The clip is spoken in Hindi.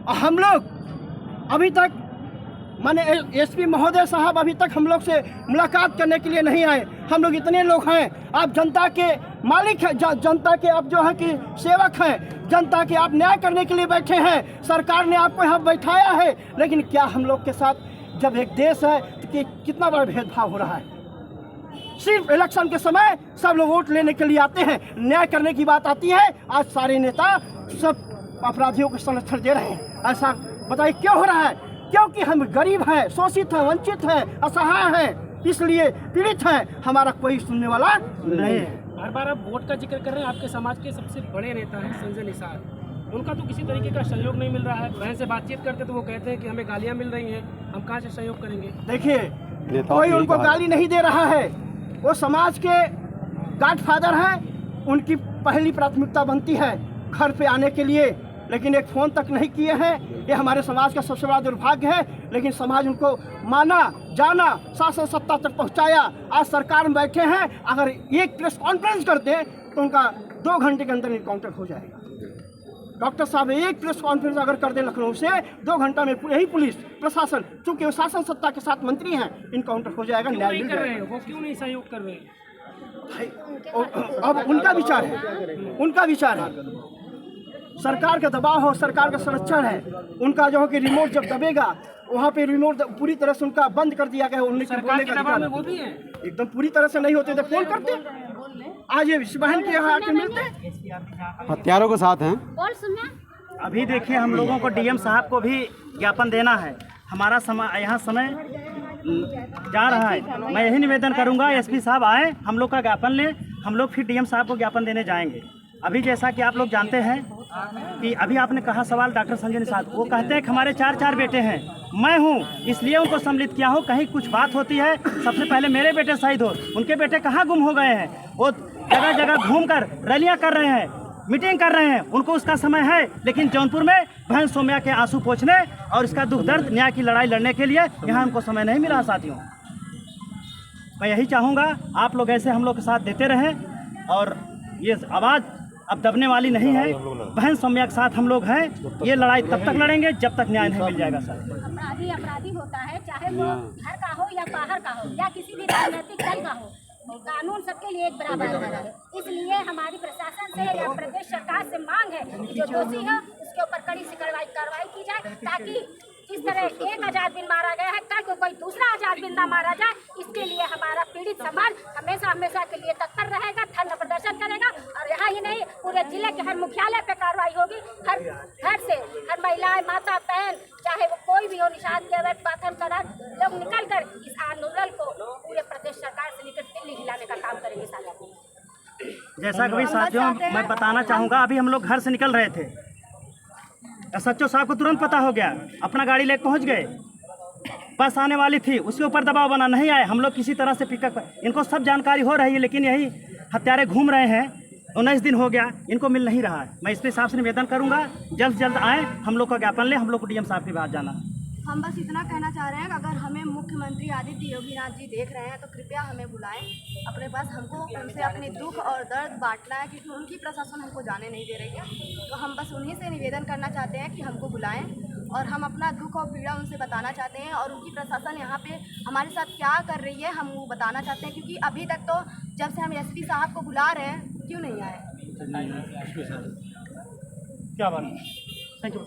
हम लोग अभी तक माने एसपी महोदय साहब अभी तक हम लोग से मुलाकात करने के लिए नहीं आए। हम लोग इतने लोग हैं, आप जनता के मालिक हैं, जनता के आप जो है कि सेवक हैं, जनता के आप न्याय करने के लिए बैठे हैं। सरकार ने आपको यहाँ बैठाया है, लेकिन क्या हम लोग के साथ जब एक देश है तो कितना बड़ा भेदभाव हो रहा है। सिर्फ इलेक्शन के समय सब लोग वोट लेने के लिए आते हैं, न्याय करने की बात आती है, आज सारे नेता सब अपराधियों को संरक्षण दे रहे हैं। ऐसा बताइए क्यों हो रहा है? क्योंकि हम गरीब हैं, शोषित हैं, वंचित हैं, असहाय हैं, इसलिए पीड़ित हैं, हमारा कोई सुनने वाला नहीं है। हर बार आप वोट का जिक्र कर रहे हैं। आपके समाज के सबसे बड़े नेता हैं संजय निषाद, उनका तो किसी तरीके का सहयोग नहीं मिल रहा है। बहन से बातचीत करते तो वो कहते हैं कि हमें गालियां मिल रही हैं, हम कहाँ से सहयोग करेंगे। देखिए, कोई उनको गाली नहीं दे रहा है, वो समाज के गॉडफादर हैं, उनकी पहली प्राथमिकता बनती है घर पे आने के लिए, लेकिन एक फ़ोन तक नहीं किए हैं। ये हमारे समाज का सबसे बड़ा दुर्भाग्य है, लेकिन समाज उनको माना जाना शासन सत्ता तक पहुंचाया। आज सरकार में बैठे हैं, अगर एक प्रेस कॉन्फ्रेंस कर दें तो उनका 2 घंटे के अंदर इनकाउंटर हो जाएगा। डॉक्टर साहब एक प्रेस कॉन्फ्रेंस अगर कर दें लखनऊ से 2 घंटा में यही पुलिस प्रशासन, चूंकि वो शासन सत्ता के साथ मंत्री हैं, इनकाउंटर हो जाएगा, न्याय मिल जाएगा। वो क्यों नहीं सहयोग कर रहे हैं? अब उनका विचार है, उनका विचार है। सरकार का दबाव हो, सरकार का संरक्षण है, उनका जो है कि रिमोट जब दबेगा वहाँ पे रिमोट पूरी तरह से उनका बंद कर दिया गया है। उन्हें सरकार के दबाव में वो भी है, एकदम पूरी तरह से नहीं होते थे, फोन करते। आज ये बहन के यहाँ आके मिलते, हथियारों के साथ हैं। अभी देखिए, हम लोगों को डीएम साहब को भी ज्ञापन देना है। हमारा समय यहाँ समय जा रहा है। मैं यही निवेदन करूँगा, एसपी साहब आए, हम लोग का ज्ञापन लें, हम लोग फिर डीएम साहब को ज्ञापन देने जाएंगे। अभी जैसा कि आप लोग जानते हैं कि अभी आपने कहा सवाल डॉक्टर संजय निषाद, वो कहते हैं कि हमारे 4 बेटे हैं, मैं हूँ इसलिए उनको सम्मिलित किया हूँ। कहीं कुछ बात होती है, सबसे पहले मेरे बेटे शहीद हो, उनके बेटे कहाँ गुम हो गए हैं? वो जगह जगह घूमकर रैलियाँ कर रहे हैं, मीटिंग कर रहे हैं, उनको उसका समय है। लेकिन जौनपुर में बहन सौम्या के आंसू पोंछने और इसका दुख दर्द न्याय की लड़ाई लड़ने के लिए यहाँ उनको समय नहीं मिला। साथियों, मैं यही चाहूँगा आप लोग ऐसे हम लोग के साथ देते रहें, और ये आवाज़ अब दबने वाली नहीं है। बहन सौम्या के साथ हम लोग हैं, ये लड़ाई तब तक लड़ेंगे जब तक न्याय नहीं मिल जाएगा। सर, अपराधी अपराधी होता है, चाहे वो घर का हो या बाहर का हो या किसी भी राजनीतिक दल का हो, कानून सबके लिए एक बराबर है। इसलिए हमारी प्रशासन से या प्रदेश सरकार से मांग है कि जो दोषी है उसके ऊपर कड़ी से कार्रवाई की जाए, ताकि इस तरह एक आजाद बिन मारा गया है, कल को कोई दूसरा आजाद बिन ना मारा जाए। इसके लिए हमारा पीड़ित समाज हमेशा के लिए तत्पर रहेगा, धरना प्रदर्शन करेगा। और यहाँ ही नहीं, पूरे जिले के हर मुख्यालय पे कार्रवाई होगी। हर घर से हर महिलाएं, माता, बहन, चाहे वो कोई भी हो, निषाद के अवैध पाथन करा, लोग निकल कर इस आंदोलन को पूरे प्रदेश सरकार से लेकर दिल्ली हिलाने का काम करेंगे। जैसा कि साथियों मैं बताना चाहूँगा, अभी हम लोग घर से निकल रहे थे, एसएचओ साहब को तुरंत पता हो गया, अपना गाड़ी लेकर पहुंच गए। बस आने वाली थी, उसके ऊपर दबाव बना, नहीं आए। हम लोग किसी तरह से पिकअप, इनको सब जानकारी हो रही है, लेकिन यही हत्यारे घूम रहे हैं। 19 दिन हो गया, इनको मिल नहीं रहा है। मैं इसके हिसाब से निवेदन करूंगा, जल्द से जल्द आए, हम लोग का ज्ञापन लें, हम लोग को डीएम साहब के पास जाना। हम बस इतना कहना चाह रहे हैं कि अगर हमें मुख्यमंत्री आदित्य योगीनाथ जी देख रहे हैं तो कृपया हमें बुलाएं अपने पास। हमको उनसे अपने दुख और दर्द बांटना है, क्योंकि उनकी प्रशासन हमको जाने नहीं दे रही है। तो हम बस उन्हीं से निवेदन करना चाहते हैं कि हमको बुलाएं, और हम अपना दुख और पीड़ा उनसे बताना चाहते हैं, और उनकी प्रशासन यहाँ पे हमारे साथ क्या कर रही है हम वो बताना चाहते हैं। क्योंकि अभी तक तो जब से हम एसपी साहब को बुला रहे हैं, क्यों नहीं आए? क्या बात है? Thank you.